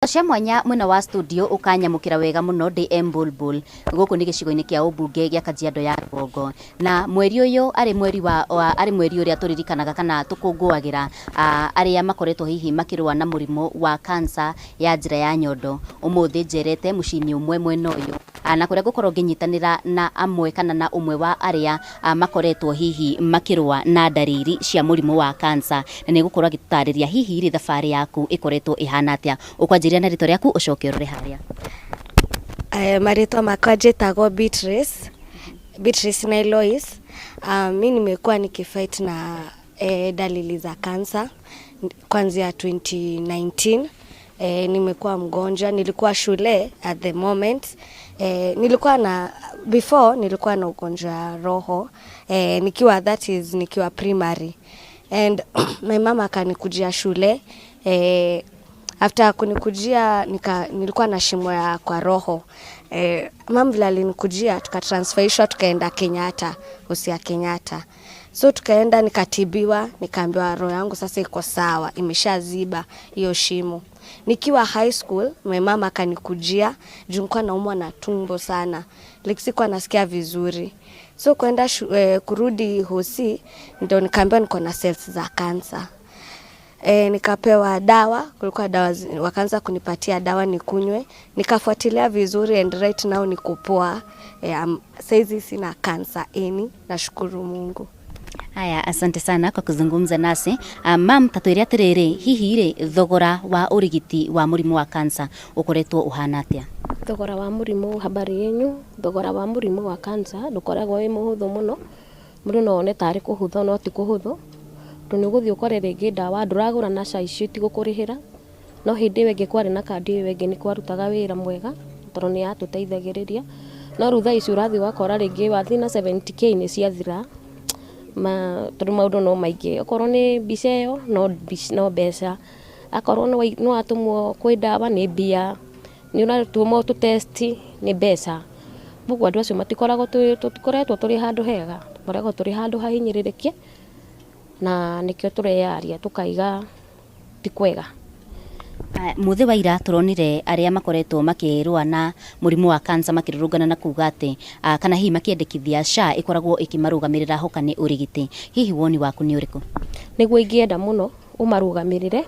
cia mwanya mwena wa studio ukanyamukira wega muno ndi Embulbul guku ni gicigo-ini kia ubunge gia Kajiado ya Rũgongo na mweri uyu ari mweri uria turirikanaga kana tukunguagira aria makoretwo hihi makirwa na murimo wa cancer ya njira ya nyondo. Umuthi njerete mucini umwe mwena uyu na kuria gukorwo nginyitanira na amwe kana na umwe wa aria makoretwo hihi makirwa na ndariri cia murimo wa cancer na ni gukorwo agitutariria hihi iri thabari yaku ikoretwo ihana atia. Ukwanjiria na rito riaku ucoke urore haria. Marito makwa njitagwo Beatrice na Eloise. Mimi nimekuwa nikifight na dalili za cancer kuanzia 2019. Nimekuwa mgonjwa, nilikuwa shule at the moment. Nilikuwa na ugonjwa roho nikiwa primary, and my mama akanikujia shule. After kunikujia nilikuwa na shimo ya kwa roho. Mama vile alinikujia tukatransferishwa tukaenda Kenyatta, hosi ya Kenyatta. So tukaenda nikatibiwa, nikaambiwa roho yangu sasa iko sawa, imeshaziba hiyo shimo. Nikiwa high school, my mama akanikujia, juu nilikuwa naumwa na tumbo sana. Like sikuwa nasikia vizuri. So kwenda kurudi hosi, ndio nikaambiwa niko na cells za cancer. Nikapewa dawa, kulikuwa dawa, wakaanza kunipatia dawa nikunywe. Nikafuatilia vizuri and right now niko poa. Saizi sina cancer nashukuru Mungu. Haya, asante sana kwa kuzungumza nasi. Mam, tatuiria atiriri, hihi ri thogora wa urigiti wa murimu wa cancer ukoretwo uhana atia? Thogora wa murimu, habari yenyu? Thogora wa murimu wa cancer ndukoragwo wi muhuthu muno. Mundu no one tari kuhutha no ti kuhuthu. Tuniguthi ukore ringi dawa nduragura na ca icio ti gukurihira. No hindi wenge kwari na kandi wenge ni kwarutaga wira mwega tondu ni atuteithagiriria. No rutha icio urathi wakora ringi wathi na 70k ni ciathira. Tondu maundu no maingi, okorwo ni mbica iyo no mbeca, akorwo no atumwo kwi dawa ni mbia, ni unatumwo tu test ni mbeca. Bugu andu acio matikoretwo turi handu hega, tukoragwo turi handu hahinyiririkie na nikio tureyaria tukaiga ti kwega. Muthi wa ira turonire aria makoretwo makirwa na murimu wa cancer makirurungana na kuga ati kana hihi makiendekithia SHA ikoragwo ikimarugamirira hokani urigiti. Hihi woni waku ni uriku? Niguo ingienda muno umarugamirire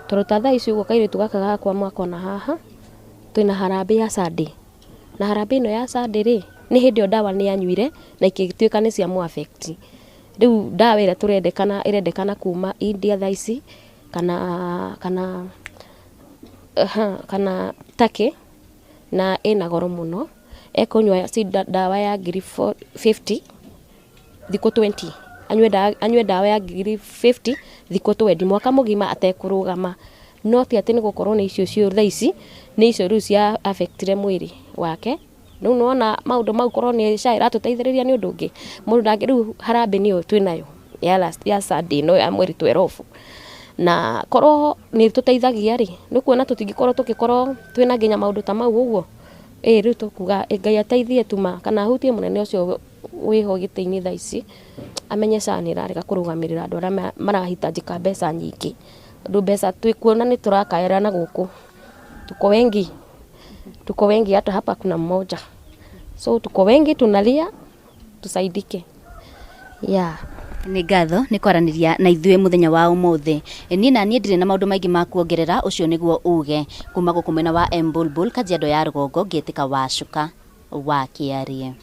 tondu tatha icio ugo kairitu gaka gakwa mwaka na haha twina harambe ya Sunday, na harambe ino ya Sunday ri ni hindi o dawa ni anyuire na ikituika ni cia mu affect. Riu dawa ira irendekana kuma India thaici kana take na ina goro muno. Ekonywa dawa ya ngiri 50 thiko 20, anywe dawa ya ngiri 50 thiko 20 mwaka mugima atekurugama. No ti ati ni gukorwo ni icio cio thaici ni icio riu cia affectire mwiri wake. Riu nona maundu mau korwo ni SHA iratuteithiriria ni undu ungi mundu ndangi. Riu harambe niyo twinayo ya Sunday no ya mweri 12 na korwo ni tuteithagia ri ni kuona tutingikorwo tugikorwo twina nginya maundu ta mau uguo. Riu tukuga Ngai ateithie tuma kana hutie munene ucio wiho gitiini thaici amenye SHA ni rareka kurugamirira andu aria marahitajika mbeca nyingi. Ndu mbeca twikuona ni turakaera na guku tuko wengi hata hapa kuna mmoja, so tuko wengi tunalia tusaidike. Ni ngatho ni kwaraniria na ithuĩ muthenya wa umuthi. Ni na niĩ ndirĩ na maundu maingi ma kuongerera, ucio niguo uge kuma guku mwena wa Embulbul Kajiado ya Rũgongo ngĩtĩka Wacuka wa Kiarie.